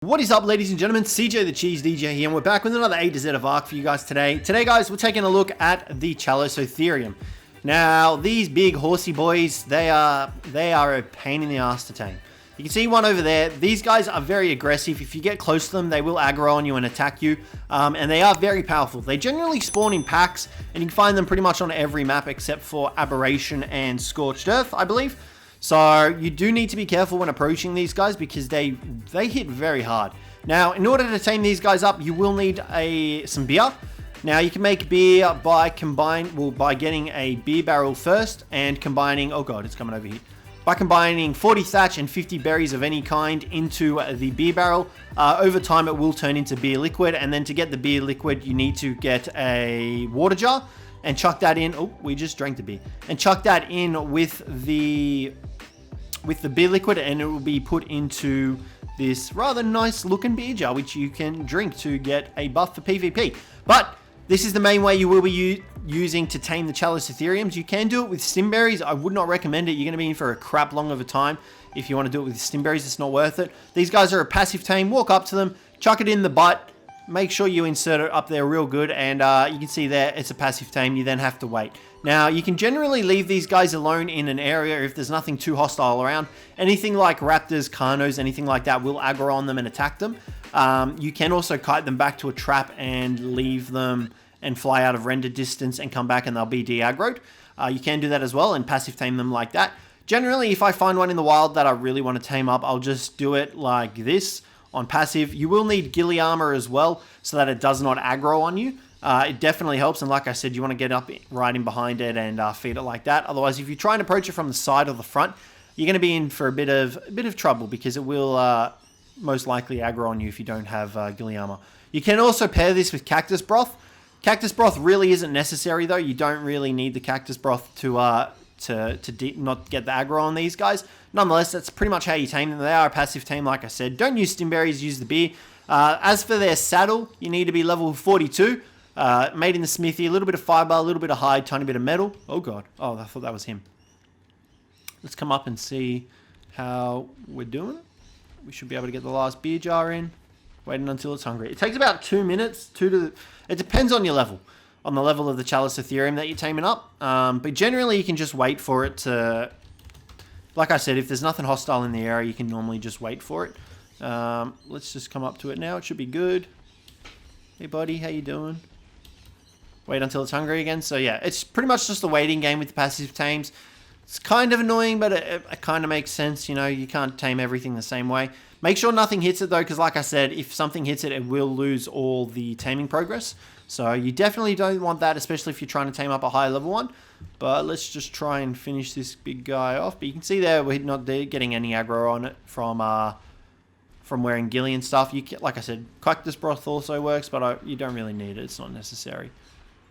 What is up, ladies and gentlemen? CJ the Cheese DJ here, and we're back with another A to Z of Ark for you guys today. Today, guys, we're taking a look at the Chalice-Otherium. Now, these big horsey boys, they are a pain in the ass to tame. You can see one over there. These guys are very aggressive. If you get close to them, they will aggro on you and attack you, and they are very powerful. They generally spawn in packs, and you can find them pretty much on every map except for Aberration and Scorched Earth, I believe. So you do need to be careful when approaching these guys because they hit very hard. Now, in order to tame these guys up, you will need some beer. Now, you can make beer by getting a beer barrel first and combining, oh god, it's coming over here. By combining 40 thatch and 50 berries of any kind into the beer barrel. Over time, it will turn into beer liquid, and then to get the beer liquid, you need to get a water jar and chuck that in. Oh, we just drank the beer. And chuck that in with the beer liquid, and it will be put into this rather nice looking beer jar, which you can drink to get a buff for PvP. But this is the main way you will be using to tame the Chalice-Otheriums. You can do it with stimberries. I would not recommend it. You're going to be in for a crap long of a time. If you want to do it with stimberries, it's not worth it. These guys are a passive tame. Walk up to them, chuck it in the butt. Make sure you insert it up there real good, and you can see there it's a passive tame. You then have to wait. Now, you can generally leave these guys alone in an area if there's nothing too hostile around. Anything like raptors, carnos, anything like that will aggro on them and attack them. You can also kite them back to a trap and leave them and fly out of render distance and come back and they'll be de-aggroed. You can do that as well and passive tame them like that. Generally, if I find one in the wild that I really want to tame up, I'll just do it like this. On passive, you will need ghillie armor as well so that it does not aggro on you. It definitely helps, and like I said, you want to get up right in behind it and feed it like that. Otherwise, if you try and approach it from the side or the front, you're going to be in for a bit of trouble because it will most likely aggro on you if you don't have ghillie armor. You can also pair this with cactus broth. Cactus broth really isn't necessary though. You don't really need the cactus broth to not get the aggro on these guys. Nonetheless, that's pretty much how you tame them. They are a passive tame, like I said. Don't use stimberries, use the beer. As for their saddle, you need to be level 42. Made in the smithy, a little bit of fiber, a little bit of hide, tiny bit of metal. Oh god, oh, I thought that was him. Let's come up and see how we're doing. We should be able to get the last beer jar in. Waiting until it's hungry. It takes about 2 minutes. It depends on your level. On the level of the Chalice-Otherium that you're taming up. But generally, you can just wait for it to... Like I said, if there's nothing hostile in the area, you can normally just wait for it. Let's just come up to it now. It should be good. Hey, buddy. How you doing? Wait until it's hungry again. So, yeah. It's pretty much just a waiting game with the passive tames. It's kind of annoying, but it kind of makes sense. You know, you can't tame everything the same way. Make sure nothing hits it, though, because like I said, if something hits it, it will lose all the taming progress. So you definitely don't want that, especially if you're trying to tame up a high level one. But let's just try and finish this big guy off. But you can see there, we're not getting any aggro on it from wearing ghillie and stuff. Like I said, cactus broth also works, but you don't really need it. It's not necessary.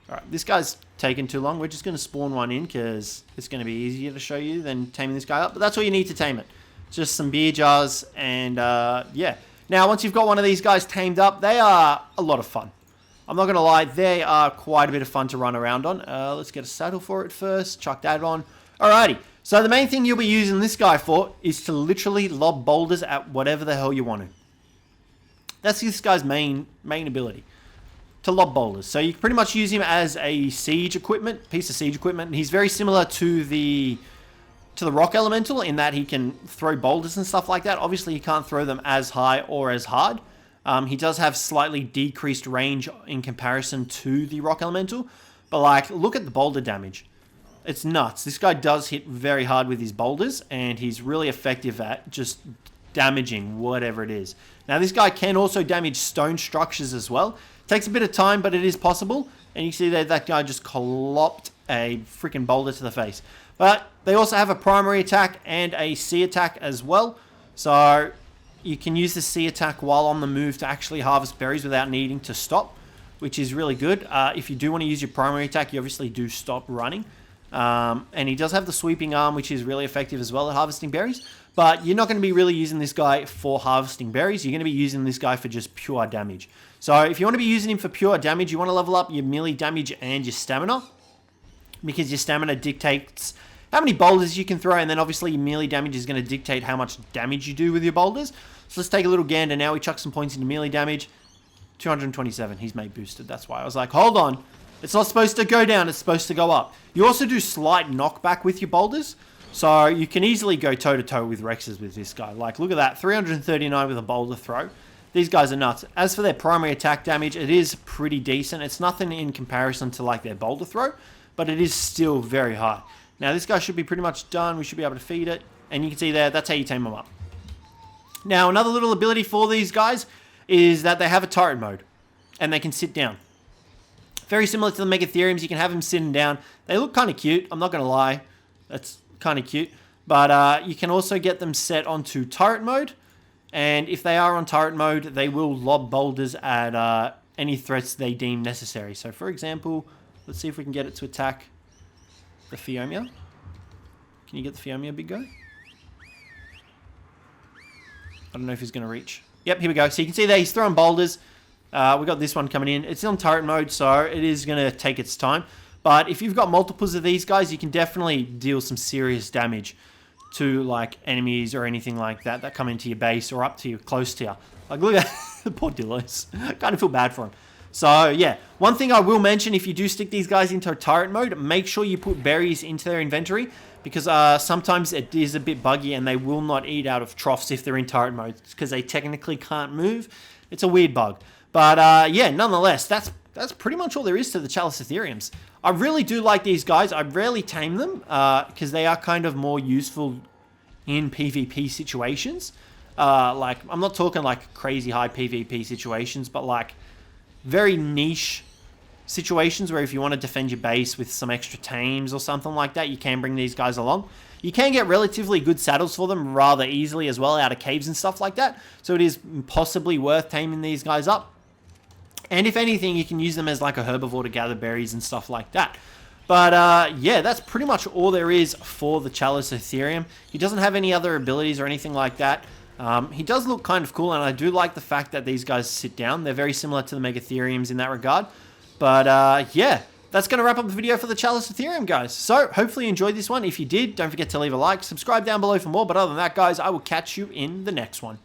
Alright, this guy's taking too long. We're just going to spawn one in because it's going to be easier to show you than taming this guy up. But that's all you need to tame it. Just some beer jars and yeah. Now, once you've got one of these guys tamed up, they are a lot of fun. I'm not going to lie, they are quite a bit of fun to run around on. Let's get a saddle for it first. Chuck that on. Alrighty. So the main thing you'll be using this guy for is to literally lob boulders at whatever the hell you want to. That's this guy's main ability. To lob boulders. So you can pretty much use him as a siege equipment, piece of siege equipment. He's very similar to the rock elemental in that he can throw boulders and stuff like that. Obviously, you can't throw them as high or as hard. He does have slightly decreased range in comparison to the rock elemental. But like, look at the boulder damage. It's nuts. This guy does hit very hard with his boulders, and he's really effective at just damaging whatever it is. Now, this guy can also damage stone structures as well. Takes a bit of time, but it is possible. And you see that guy just clopped a freaking boulder to the face. But they also have a primary attack and a C attack as well. So you can use the C attack while on the move to actually harvest berries without needing to stop, which is really good. If you do want to use your primary attack, you obviously do stop running. And he does have the sweeping arm, which is really effective as well at harvesting berries. But you're not going to be really using this guy for harvesting berries. You're going to be using this guy for just pure damage. So if you want to be using him for pure damage, you want to level up your melee damage and your stamina. Because your stamina dictates how many boulders you can throw, and then obviously your melee damage is going to dictate how much damage you do with your boulders. So let's take a little gander now. We chuck some points into melee damage. 227. He's made boosted. That's why I was like, hold on. It's not supposed to go down. It's supposed to go up. You also do slight knockback with your boulders. So you can easily go toe-to-toe with Rexes with this guy. Like, look at that. 339 with a boulder throw. These guys are nuts. As for their primary attack damage, it is pretty decent. It's nothing in comparison to, like, their boulder throw, but it is still very high. Now, this guy should be pretty much done. We should be able to feed it. And you can see there, that's how you tame them up. Now, another little ability for these guys is that they have a turret mode. And they can sit down. Very similar to the Megatheriums. You can have them sitting down. They look kind of cute. I'm not going to lie. That's kind of cute. But you can also get them set onto turret mode. And if they are on turret mode, they will lob boulders at any threats they deem necessary. So, for example, let's see if we can get it to attack the Phiomia. Can you get the Phiomia, big guy? I don't know if he's going to reach. Yep, here we go. So you can see there, he's throwing boulders. We got this one coming in. It's on turret mode, so it is going to take its time. But if you've got multiples of these guys, you can definitely deal some serious damage to like enemies or anything like that that come into your base or up to you, close to you. Like, look at the poor Dillos. I kind of feel bad for him. So, yeah. One thing I will mention, if you do stick these guys into turret mode, make sure you put berries into their inventory because sometimes it is a bit buggy and they will not eat out of troughs if they're in turret mode because they technically can't move. It's a weird bug. But, yeah, nonetheless, that's pretty much all there is to the Chalice Ethereums. I really do like these guys. I rarely tame them because they are kind of more useful in PvP situations. Like, I'm not talking like crazy high PvP situations, but like very niche situations where if you want to defend your base with some extra tames or something like that, you can bring these guys along. You can get relatively good saddles for them rather easily as well out of caves and stuff like that. So it is possibly worth taming these guys up. And if anything, you can use them as like a herbivore to gather berries and stuff like that. But yeah, that's pretty much all there is for the Chalice Ethereum. He doesn't have any other abilities or anything like that. He does look kind of cool, and I do like the fact that these guys sit down. They're very similar to the Megatheriums in that regard. But yeah, that's going to wrap up the video for the Chalice Ethereum, guys. So hopefully you enjoyed this one. If you did, don't forget to leave a like. Subscribe down below for more. But other than that, guys, I will catch you in the next one.